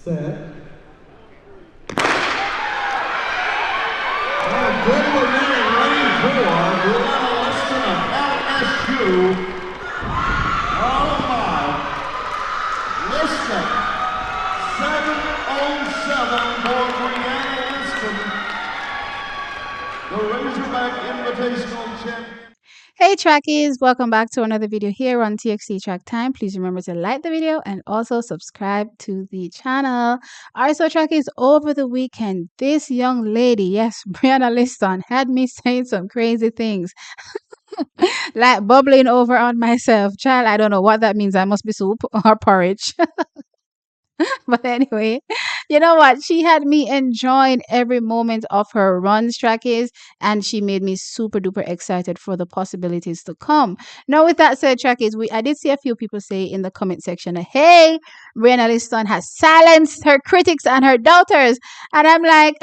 set. And good we're getting ready for Brianna Liston of LSU. Oh my. Liston. 7:07 for Brianna Liston. The Razorback Invitational Champion. Hey trackies, welcome back to another video here on TXT Track Time. Please remember to like the video and also subscribe to the channel. Alright, so trackies, over the weekend, this young lady, yes, Brianna Liston, had me saying some crazy things. Like bubbling over on myself. Child, I don't know what that means. I must be soup or porridge. But anyway, you know what? She had me enjoying every moment of her runs, trackies, and she made me super duper excited for the possibilities to come. Now, with that said, trackies, I did see a few people say in the comment section, hey, Brianna Liston has silenced her critics and her doubters. And I'm like,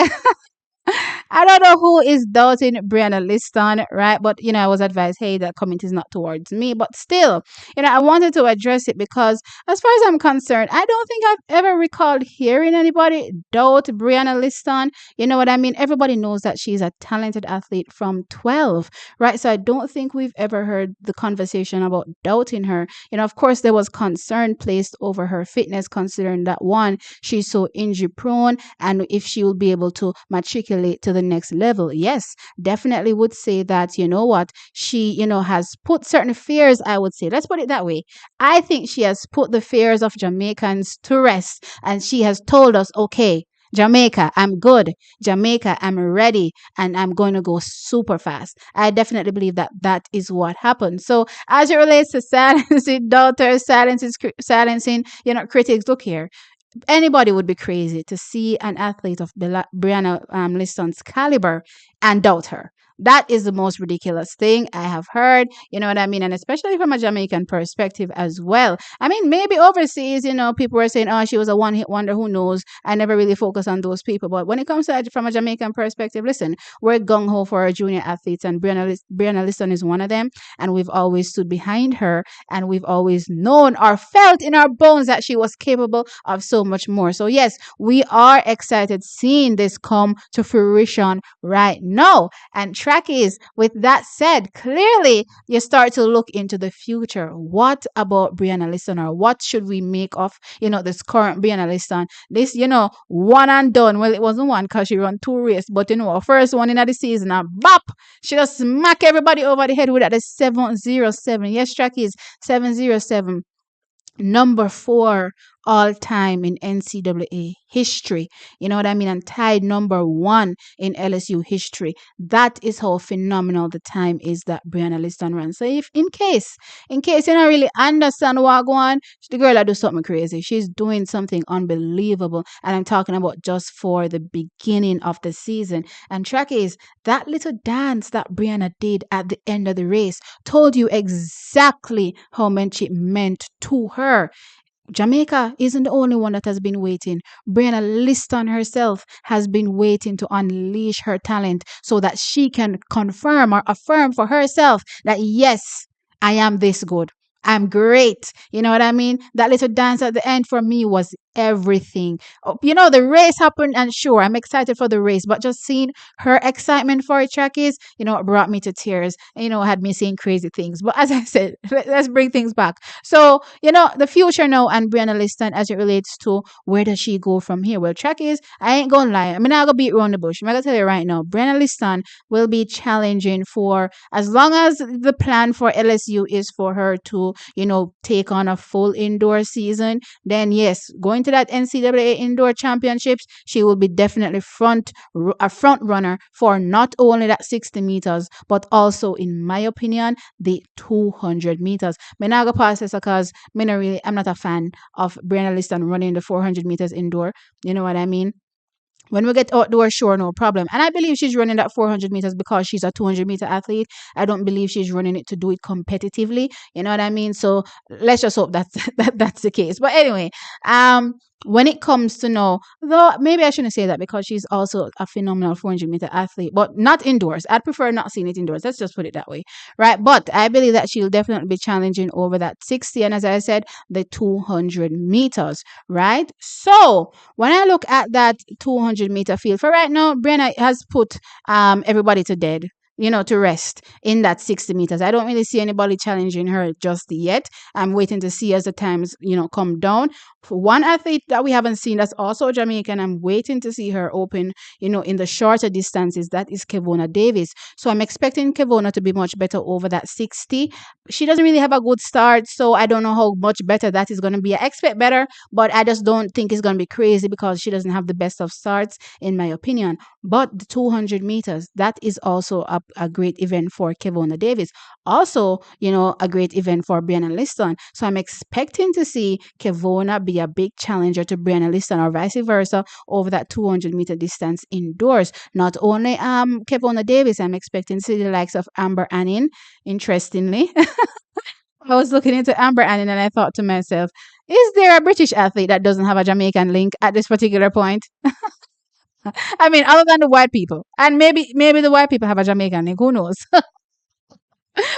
I don't know who is doubting Brianna Liston, right? But I was advised, hey, that comment is not towards me. But still, I wanted to address it because, as far as I'm concerned, I don't think I've ever recalled hearing anybody doubt Brianna Liston. You know what I mean? Everybody knows that she's a talented athlete from 12, right? So I don't think we've ever heard the conversation about doubting her. Of course, there was concern placed over her fitness, considering that one, she's so injury prone, and if she will be able to matriculate to the next level. Yes, definitely would say that, she, has put certain fears, I would say. Let's put it that way. I think she has put the fears of Jamaicans to rest, and she has told us, okay, Jamaica, I'm good. Jamaica, I'm ready, and I'm going to go super fast. I definitely believe that that is what happened. So, as it relates to silencing doubters, silencing, critics, look here, anybody would be crazy to see an athlete of Brianna Liston's caliber and doubt her. That is the most ridiculous thing I have heard. You know what I mean? And especially from a Jamaican perspective as well. I mean, maybe overseas, people were saying, oh, she was a one-hit wonder. Who knows? I never really focus on those people. But when it comes to from a Jamaican perspective, listen, we're gung-ho for our junior athletes, and Brianna Liston is one of them. And we've always stood behind her, and we've always known or felt in our bones that she was capable of so much more. So yes, we are excited seeing this come to fruition right now. And trackies, with that said, clearly you start to look into the future. What about Brianna Liston, or what should we make of this current Brianna Liston? This one and done. Well, it wasn't one because she ran 2 races, but her first one in the season, and bop, she just smack everybody over the head with that 707. Yes, trackies, 707. Number 4 all time in NCAA history. You know what I mean? And tied number 1 in LSU history. That is how phenomenal the time is that Brianna Liston ran. So if in case you don't really understand what going on, the girl that do something crazy. She's doing something unbelievable. And I'm talking about just for the beginning of the season. And trackies, that little dance that Brianna did at the end of the race told you exactly how much it meant to her. Jamaica isn't the only one that has been waiting. Brianna Liston herself has been waiting to unleash her talent so that she can confirm or affirm for herself that yes, I am this good. I'm great. You know what I mean? That little dance at the end for me was everything. The race happened, and sure, I'm excited for the race, but just seeing her excitement for it, trackies, it brought me to tears. Had me saying crazy things. But as I said, let's bring things back. So, the future now and Brianna Liston as it relates to where does she go from here? Well, trackies, I ain't gonna lie. I'm not gonna beat around the bush. I'm gonna tell you right now, Brianna Liston will be challenging for as long as the plan for LSU is for her to, take on a full indoor season. Then yes, going to that NCAA indoor championships, she will be definitely a front runner for not only that 60 meters, but also, in my opinion, the 200 meters. I'm not gonna pass this because I'm not a fan of Brianna Liston running the 400 meters indoor. You know what I mean? When we get outdoor, sure, no problem. And I believe she's running that 400 meters because she's a 200-meter athlete. I don't believe she's running it to do it competitively. You know what I mean? So let's just hope that's the case. But anyway, when it comes to know, though maybe I shouldn't say that because she's also a phenomenal 400-meter athlete, but not indoors. I'd prefer not seeing it indoors. Let's just put it that way, right? But I believe that she'll definitely be challenging over that 60, and as I said, the 200 meters, right? So when I look at that 200-meter field for right now, Brianna has put everybody to dead. To rest in that 60 meters. I don't really see anybody challenging her just yet. I'm waiting to see as the times, come down. For one athlete that we haven't seen that's also Jamaican, I'm waiting to see her open, in the shorter distances. That is Kevona Davis. So I'm expecting Kevona to be much better over that 60. She doesn't really have a good start, so I don't know how much better that is going to be. I expect better, but I just don't think it's going to be crazy because she doesn't have the best of starts, in my opinion. But the 200 meters, that is also a great event for Kevona Davis. Also, a great event for Brianna Liston. So I'm expecting to see Kevona be a big challenger to Brianna Liston or vice versa over that 200-meter distance indoors. Not only Kevona Davis, I'm expecting to see the likes of Amber Annin, interestingly. I was looking into Amber Annin and I thought to myself, is there a British athlete that doesn't have a Jamaican link at this particular point? I mean, other than the white people, and maybe the white people have a Jamaican link. Who knows?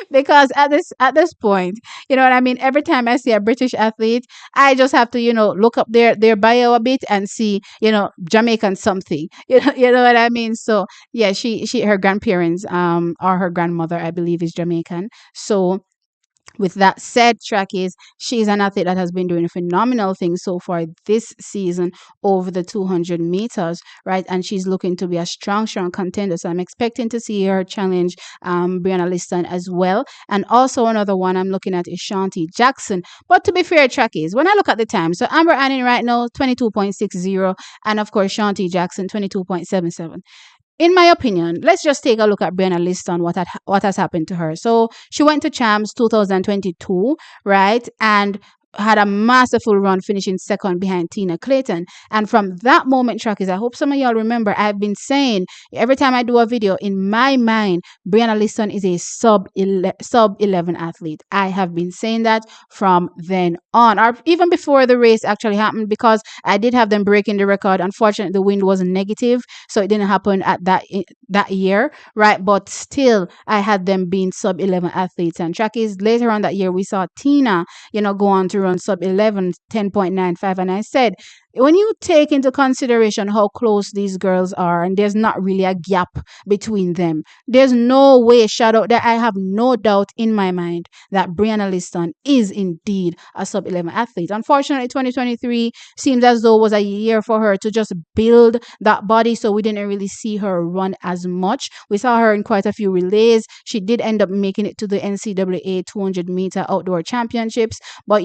Because at this point, you know what I mean. Every time I see a British athlete, I just have to look up their bio a bit and see Jamaican something. You know what I mean. So yeah, she her grandparents or her grandmother I believe is Jamaican. So with that said, Trackies, she's an athlete that has been doing phenomenal things so far this season over the 200 meters, right? And she's looking to be a strong contender. So I'm expecting to see her challenge Brianna Liston as well. And also another one I'm looking at is Shanti Jackson. But to be fair, Trackies, when I look at the time, so Amber Annin right now, 22.60, and of course Shanti Jackson, 22.77. In my opinion, let's just take a look at Brianna Liston, what has happened to her. So she went to Champs 2022, right? And had a masterful run, finishing second behind Tina Clayton. And from that moment, Trackies, I hope some of y'all remember, I've been saying every time I do a video, in my mind, Brianna Liston is a sub 11 athlete. I have been saying that from then on, or even before the race actually happened, because I did have them breaking the record. Unfortunately, the wind was negative, so it didn't happen at that year, right? But still, I had them being sub 11 athletes. And Trackies, later on that year, we saw Tina, go on to run sub 11, 10.95. And I said, when you take into consideration how close these girls are, and there's not really a gap between them, there's no way, shout out, that I have no doubt in my mind that Brianna Liston is indeed a sub 11 athlete. Unfortunately, 2023 seems as though it was a year for her to just build that body, so we didn't really see her run as much. We saw her in quite a few relays. She did end up making it to the NCAA 200-meter outdoor championships, but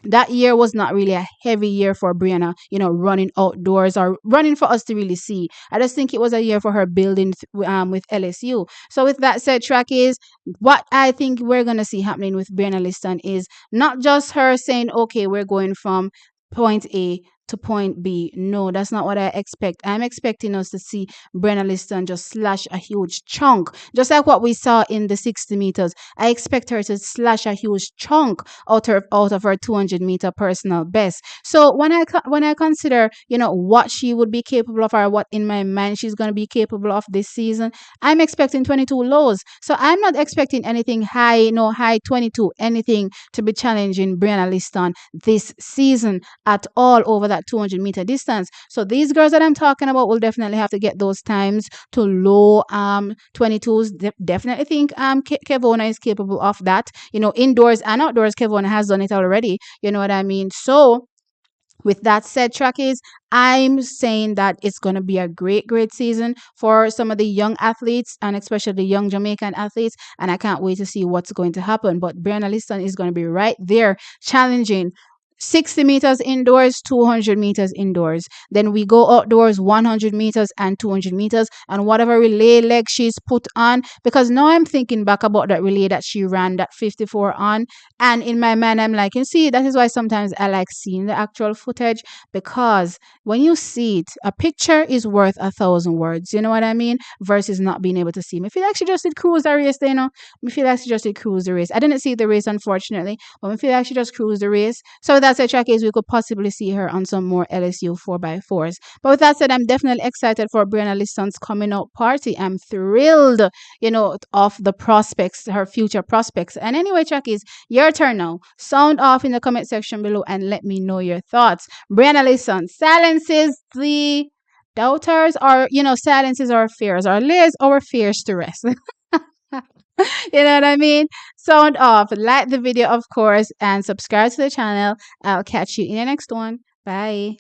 that year was not really a heavy year for Brianna, running outdoors or running for us to really see. I just think it was a year for her building with LSU. So with that said, Trackies, what I think we're going to see happening with Brianna Liston is not just her saying, okay, we're going from point A to point B. No, that's not what I expect. I'm expecting us to see Brianna Liston just slash a huge chunk, just like what we saw in the 60 meters. I expect her to slash a huge chunk out of her 200-meter personal best. So when I consider what she would be capable of, or what in my mind she's going to be capable of this season, I'm expecting 22 lows. So I'm not expecting anything high, no high 22, anything to be challenging Brianna Liston this season at all over that 200-meter distance. So these girls that I'm talking about will definitely have to get those times to low 22s. Definitely think Kevona is capable of that. Indoors and outdoors, Kevona has done it already. You know what I mean? So with that said, Trackies, I'm saying that it's going to be a great season for some of the young athletes, and especially the young Jamaican athletes. And I can't wait to see what's going to happen. But Brianna Liston is going to be right there challenging 60 meters indoors, 200 meters indoors. Then we go outdoors, 100 meters and 200 meters, and whatever relay leg she's put on. Because now I'm thinking back about that relay that she ran that 54 on, and in my mind I'm like, that is why sometimes I like seeing the actual footage, because when you see it, a picture is worth 1,000 words. You know what I mean? Versus not being able to see. I feel like she just did cruise the race. I feel like she just did cruise the race. I didn't see the race, unfortunately, but I feel like she just cruised the race. So I said, Trackies, we could possibly see her on some more LSU 4x4s. But with that said, I'm definitely excited for Brianna Liston's coming out party. I'm thrilled, of the prospects, her future prospects. And anyway, Trackies, your turn now. Sound off in the comment section below and let me know your thoughts. Brianna Liston silences the doubters, or silences our fears, or lays our fears to rest. You know what I mean? Sound off. Like the video, of course, and subscribe to the channel. I'll catch you in the next one. Bye.